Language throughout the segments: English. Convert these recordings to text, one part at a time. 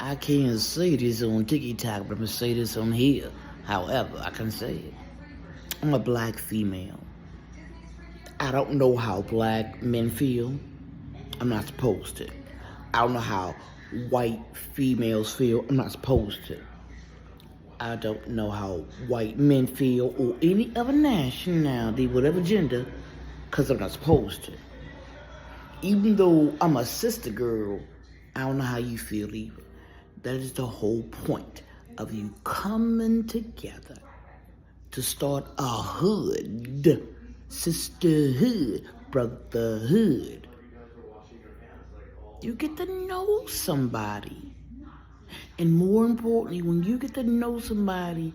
I can't say this on TikTok, but I'm gonna say this on here. However, I can say it. I'm a black female. I don't know how black men feel. I'm not supposed to. I don't know how white females feel. I'm not supposed to. I don't know how white men feel or any other nationality, whatever gender, because I'm not supposed to. Even though I'm a sister girl, I don't know how you feel either. That is the whole point of you coming together to start a hood, sisterhood, brotherhood. You get to know somebody. And more importantly, when you get to know somebody,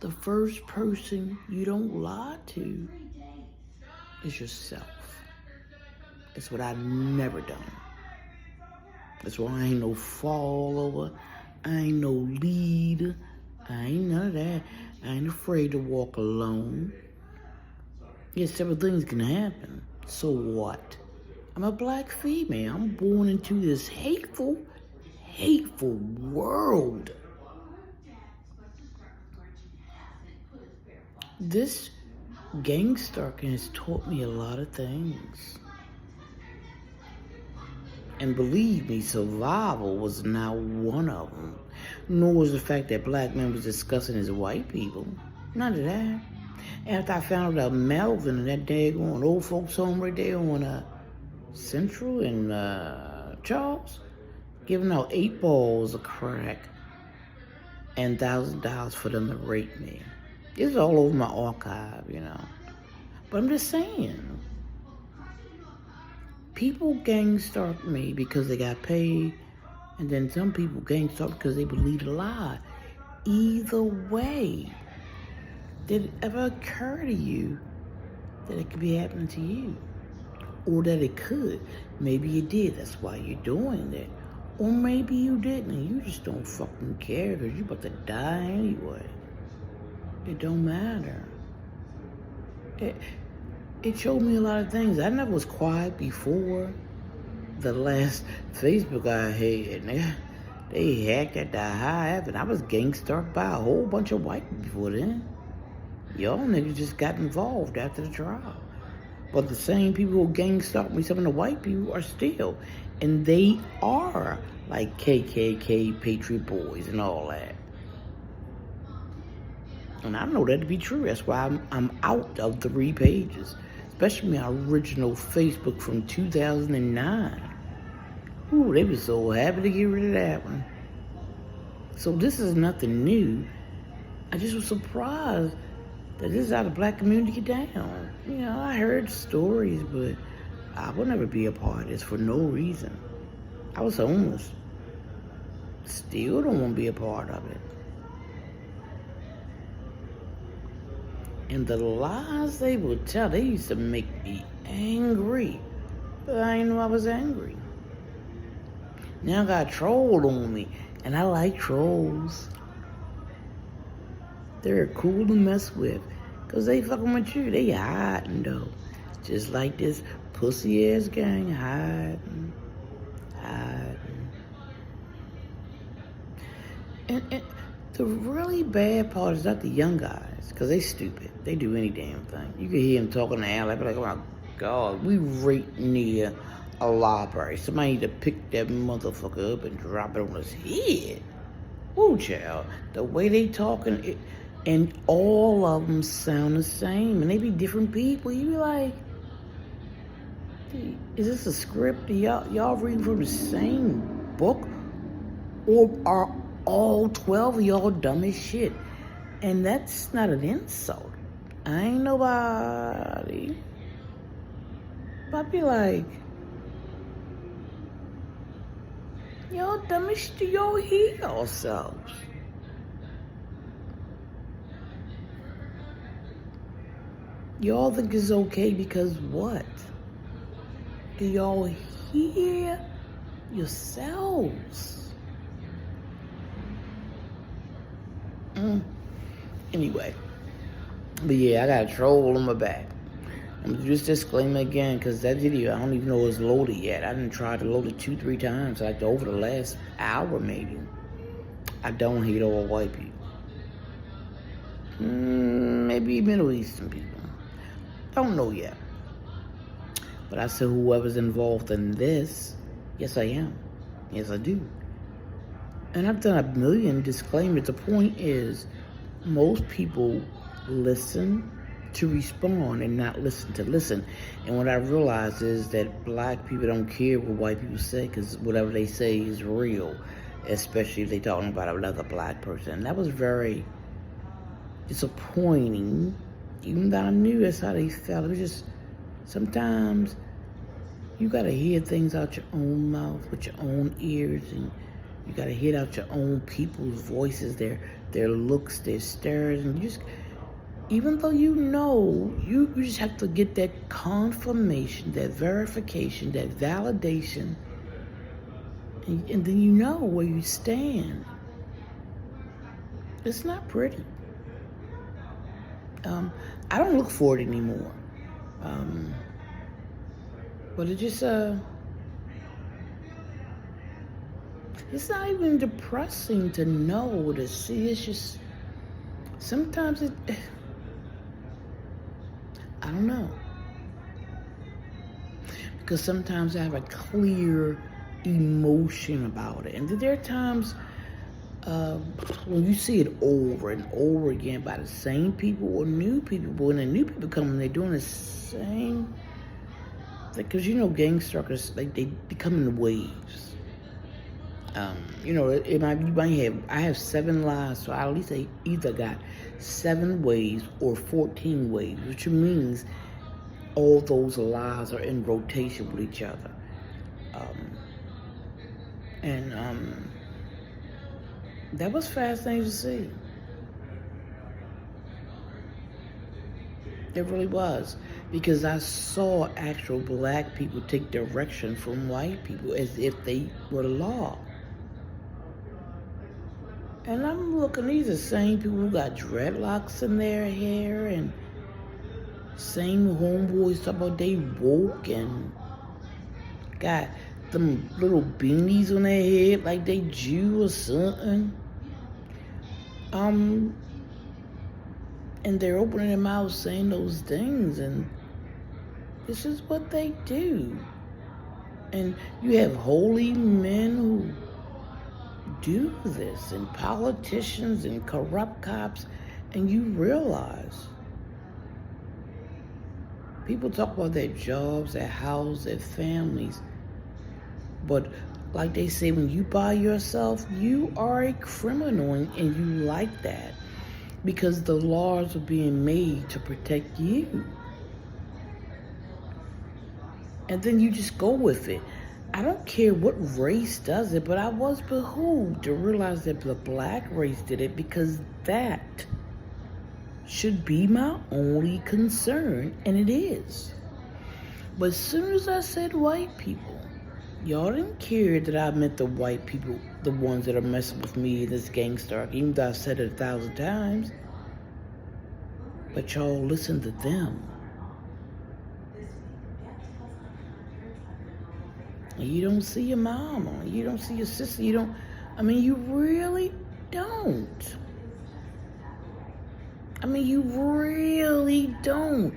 the first person you don't lie to is yourself. That's what I've never done. That's why I ain't no follower. I ain't no leader. I ain't none of that. I ain't afraid to walk alone. Yes, several things can happen. So what? I'm a black female. I'm born into this hateful world. This gangstalking has taught me a lot of things. And believe me, survival was not one of them. Nor was the fact that black men was discussing as white people. None of that. After I found out Melvin and that daggone old folks home right there on Central and Charles, giving out 8 balls of crack and $1,000 for them to rape me. It's all over my archive, But I'm just saying, people gangstalk me because they got paid, and then some people gangstalk because they believe a lie. Either way, did it ever occur to you that it could be happening to you? Or that it could? Maybe you did, that's why you're doing that. Or maybe you didn't, and you just don't fucking care because you're about to die anyway. It don't matter. It showed me a lot of things. I never was quiet before the last Facebook I had. They hacked at the high heaven. I was gangstalked by a whole bunch of white people before then. Y'all niggas just got involved after the trial. But the same people who gangstalked me, some of the white people, are still. And they are like KKK, Patriot Boys, and all that. And I know that to be true. That's why I'm out of 3 pages. Especially my original Facebook from 2009. Ooh, they were so happy to get rid of that one. So this is nothing new. I just was surprised that this is how the black community get down. I heard stories, but I would never be a part of this for no reason. I was homeless. Still don't want to be a part of it. And the lies they would tell, they used to make me angry. But I didn't know I was angry. Now I got trolled on me, and I like trolls. They're cool to mess with, because they fucking with you. They hiding, though. Just like this pussy-ass gang hiding. And the really bad part is not the young guys, because they stupid. They do any damn thing. You can hear them talking to Al, I'd be like, oh my God, we right near a library. Somebody need to pick that motherfucker up and drop it on his head. Ooh, child. The way they talking, and all of them sound the same, and they be different people. You be like, is this a script? Y'all reading from the same book? Or are all 12 of y'all dumb as shit? And that's not an insult. I ain't nobody. But I be like, y'all dumb as shit, y'all hear yourselves. Y'all think it's okay because what? Do y'all hear yourselves? Anyway, but yeah, I got a troll on my back. I'm gonna do this disclaimer again because that video, I don't even know it's loaded yet. I didn't try to load it 2-3 times, like over the last hour maybe. I don't hate all white people. Maybe Middle Eastern people. Don't know yet. But I said whoever's involved in this, yes I am. Yes I do. And I've done a million disclaimers. The point is, most people listen to respond and not listen to listen. And what I realized is that black people don't care what white people say because whatever they say is real, especially if they're talking about another black person. And that was very disappointing, even though I knew that's how they felt. It was just, sometimes you gotta hear things out your own mouth with your own ears, and you gotta hear out your own people's voices, their looks, their stares, and you just, even though you know, you just have to get that confirmation, that verification, that validation, and then you know where you stand. It's not pretty. I don't look for it anymore. But it just, it's not even depressing to know, to see. It's just, sometimes I don't know. Because sometimes I have a clear emotion about it. And there are times when you see it over and over again by the same people or new people, but when the new people come and they're doing the same, because you know gangstalkers, like they come in waves. You know, you might have, I have 7 lives, so I at least either got 7 waves or 14 waves, which means all those lives are in rotation with each other. That was fascinating to see. It really was. Because I saw actual black people take direction from white people as if they were the law. And I'm looking, these are the same people who got dreadlocks in their hair, and same homeboys talk about they woke and got them little beanies on their head like they Jew or something. And they're opening their mouths saying those things, and this is what they do. And you have holy men who do this, and politicians and corrupt cops, and you realize people talk about their jobs, their house, their families, but like they say, when you by yourself, you are a criminal, and you like that because the laws are being made to protect you. And then you just go with it. I don't care what race does it, but I was behooved to realize that the black race did it, because that should be my only concern, and it is. But as soon as I said white people, y'all didn't care that I meant the white people, the ones that are messing with me in this gangstar, even though I said it 1,000 times. But y'all listen to them. You don't see your mama, you don't see your sister, you really don't. You really don't.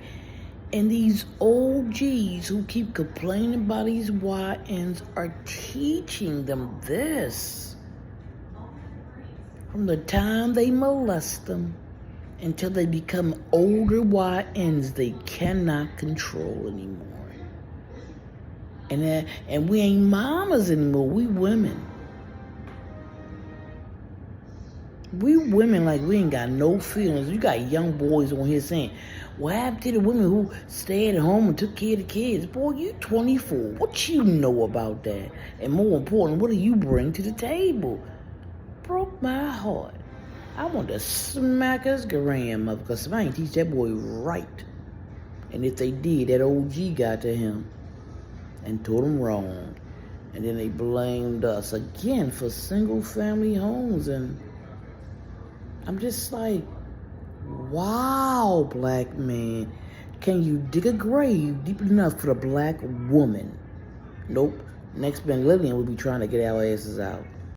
And these OGs who keep complaining about these YNs are teaching them this. From the time they molest them until they become older YNs, they cannot control anymore. And we ain't mamas anymore, we women. We women, like, we ain't got no feelings. You got young boys on here saying, what happened to the women who stayed at home and took care of the kids? Boy, you 24. What you know about that? And more important, what do you bring to the table? Broke my heart. I want to smack his grandmother because somebody ain't teach that boy right. And if they did, that OG got to him and told him wrong. And then they blamed us again for single family homes. And I'm just like, wow, black man, Can you dig a grave deep enough for the black woman? Nope. Next Ben Lillian will be trying to get our asses out.